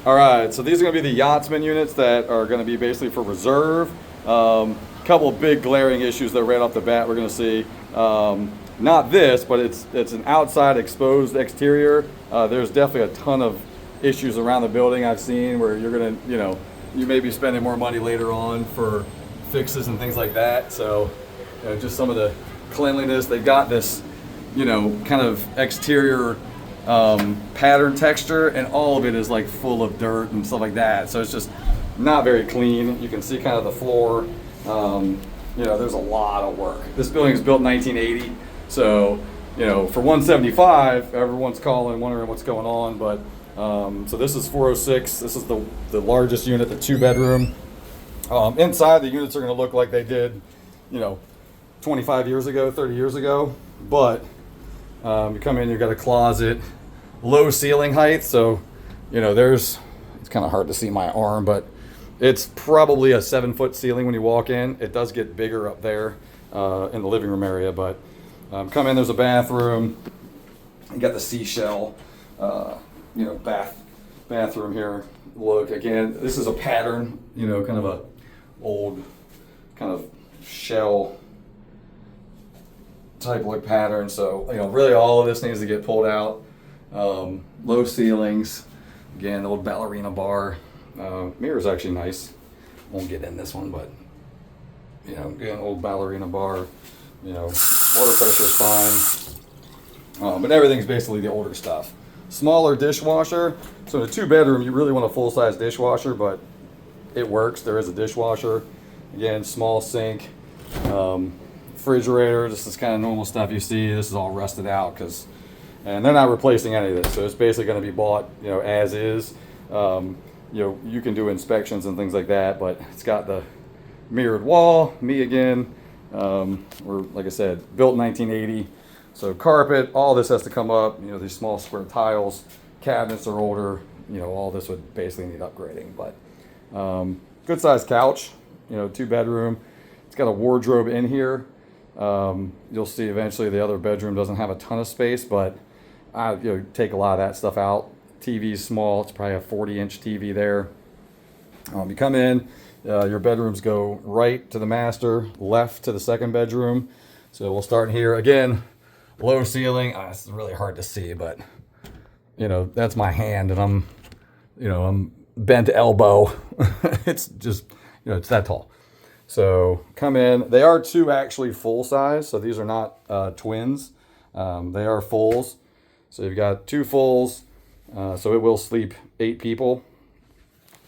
All right, so these are going to be the Yachtsman units that are going to be basically for reserve. Couple of big glaring issues that right off the bat we're going to see. Not this, but it's an outside exposed exterior. There's definitely a ton of issues around the building I've seen where you're going to, you may be spending more money later on for fixes and things like that. So, just some of the cleanliness. They've got this, kind of exterior pattern texture, and all of it is like full of dirt and stuff like that. So it's just not very clean. You can see kind of the floor. There's a lot of work. This building is built in 1980, so for 175, everyone's calling, wondering what's going on. But so this is 406. This is the largest unit, the 2-bedroom. Inside, the units are going to look like they did, 25 years ago, 30 years ago. But you come in, you've got a closet, low ceiling height. So, it's kind of hard to see my arm, but it's probably a 7-foot ceiling when you walk in. It does get bigger up there in the living room area, but come in, there's a bathroom. You got the seashell, bathroom here. Look, again, this is a pattern, kind of a old kind of shell type look pattern. So, really all of this needs to get pulled out. Low ceilings. Again, the old ballerina bar. Mirror's actually nice. Won't get in this one, but, again, old ballerina bar. Water pressure's fine. But everything's basically the older stuff. Smaller dishwasher. So in a 2-bedroom, you really want a full-size dishwasher, but it works. There is a dishwasher. Again, small sink. Refrigerator. This is kind of normal stuff you see. This is all rusted out and they're not replacing any of this. So it's basically going to be bought, as is. You can do inspections and things like that, but it's got the mirrored wall. We're, like I said, built in 1980. So carpet, all this has to come up. These small square tiles, cabinets are older. All this would basically need upgrading. But good sized couch. 2-bedroom. It's got a wardrobe in here. You'll see eventually the other bedroom doesn't have a ton of space, but take a lot of that stuff out. TV's small. It's probably a 40-inch TV there. You come in, your bedrooms go right to the master, left to the 2nd bedroom. So we'll start here. Again, low ceiling. It's really hard to see, but that's my hand, and I'm bent elbow. It's just it's that tall. So come in. They are 2 actually full size, so these are not twins. They are fulls. So you've got 2 fulls. So it will sleep 8 people.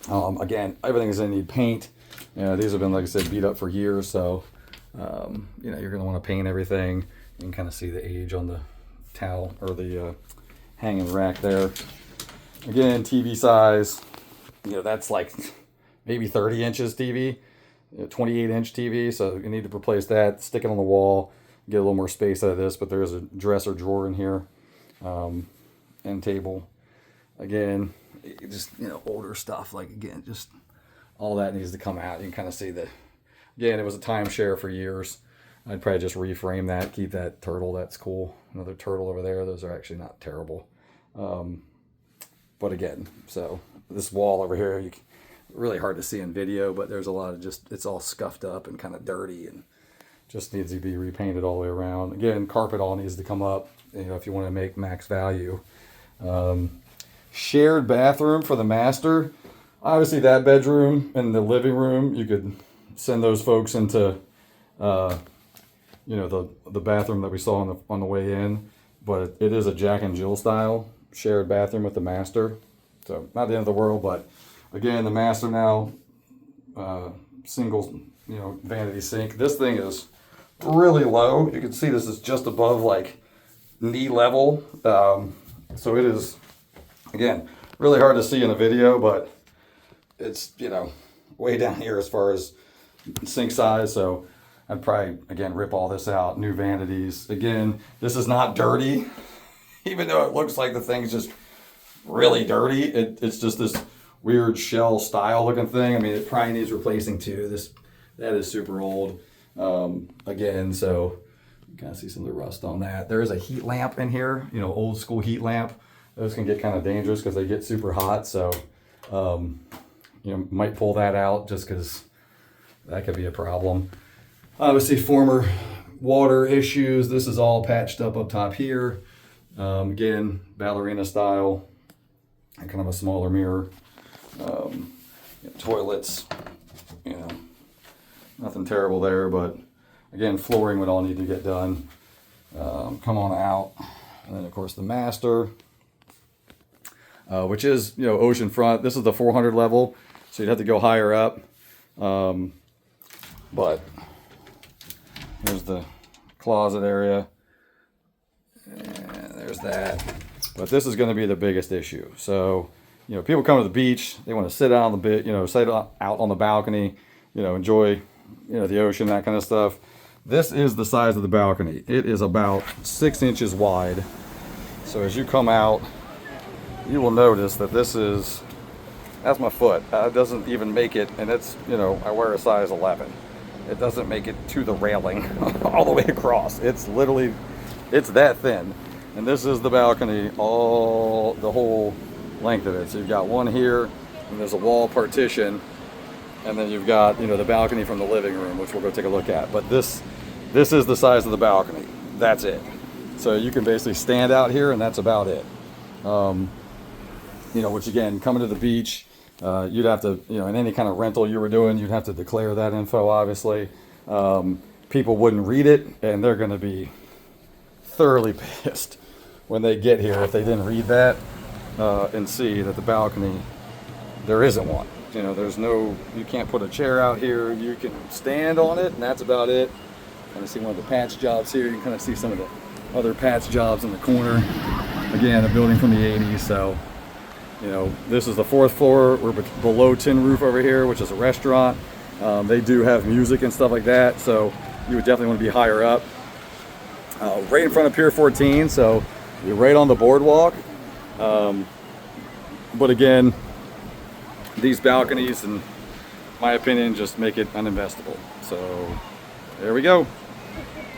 Again, everything is going to need paint. These have been, like I said, beat up for years. So, you're going to want to paint everything. You can kind of see the age on the towel or the hanging rack there. Again, TV size, that's like maybe 30 inches TV, 28-inch TV. So you need to replace that, stick it on the wall, get a little more space out of this. But there is a dresser drawer in here, end table. Again, just, older stuff. Like, again, just all that needs to come out. You can kind of see again, it was a timeshare for years. I'd probably just reframe that, keep that turtle. That's cool. Another turtle over there. Those are actually not terrible. But again, so this wall over here, really hard to see in video, but there's a lot of it's all scuffed up and kind of dirty and just needs to be repainted all the way around. Again, carpet all needs to come up, if you want to make max value. Shared bathroom for the master. Obviously that bedroom and the living room, you could send those folks into, the bathroom that we saw on the way in, but it is a Jack and Jill style shared bathroom with the master. So not the end of the world, but again, the master now, single, vanity sink. This thing is really low. You can see this is just above like knee level. So it is, again, really hard to see in a video, but it's, way down here as far as sink size. So I'd probably, again, rip all this out. New vanities. Again, this is not dirty, even though it looks like the thing's just really dirty. It's just this weird shell style looking thing. I mean, it probably needs replacing too. That is super old. Again, so you kind of see some of the rust on that. There is a heat lamp in here, old school heat lamp. Those can get kind of dangerous because they get super hot. So You know, might pull that out just because that could be a problem. Obviously, former water issues. This is all patched up top here. Again, ballerina style, and kind of a smaller mirror. Toilets, you know, nothing terrible there, but again, flooring would all need to get done. Come on out, and then of course the master, which is, you know, oceanfront. This is the 400 level, so you'd have to go higher up. But here's the closet area, and there's that. But this is going to be the biggest issue. So, you know, people come to the beach, they want to sit out on the sit out on the balcony, you know, enjoy, you know, the ocean, that kind of stuff. This is the size of the balcony. It is about 6 inches wide. So as you come out, you will notice that that's my foot. It doesn't even make it, and it's, you know, I wear a size 11. It doesn't make it to the railing all the way across. It's literally, it's that thin. And this is the balcony, the whole length of it. So you've got one here, and there's a wall partition, and then you've got, you know, the balcony from the living room, which we'll go take a look at. But this is the size of the balcony. That's it. So you can basically stand out here, and that's about it. You know, which again, coming to the beach, you'd have to, you know, in any kind of rental you were doing, you'd have to declare that info, obviously. People wouldn't read it, and they're going to be thoroughly pissed when they get here if they didn't read that and see that the balcony, there isn't one. You know, there's no, you can't put a chair out here. You can stand on it, and that's about it. Kind of see one of the patch jobs here. You can kind of see some of the other patch jobs in the corner. Again, a building from the 80s, so, you know, this is the 4th floor. We're below tin roof over here, which is a restaurant. They do have music and stuff like that, so you would definitely want to be higher up. Right in front of Pier 14, so you're right on the boardwalk. But again, these balconies, in my opinion, just make it uninvestable. So there we go.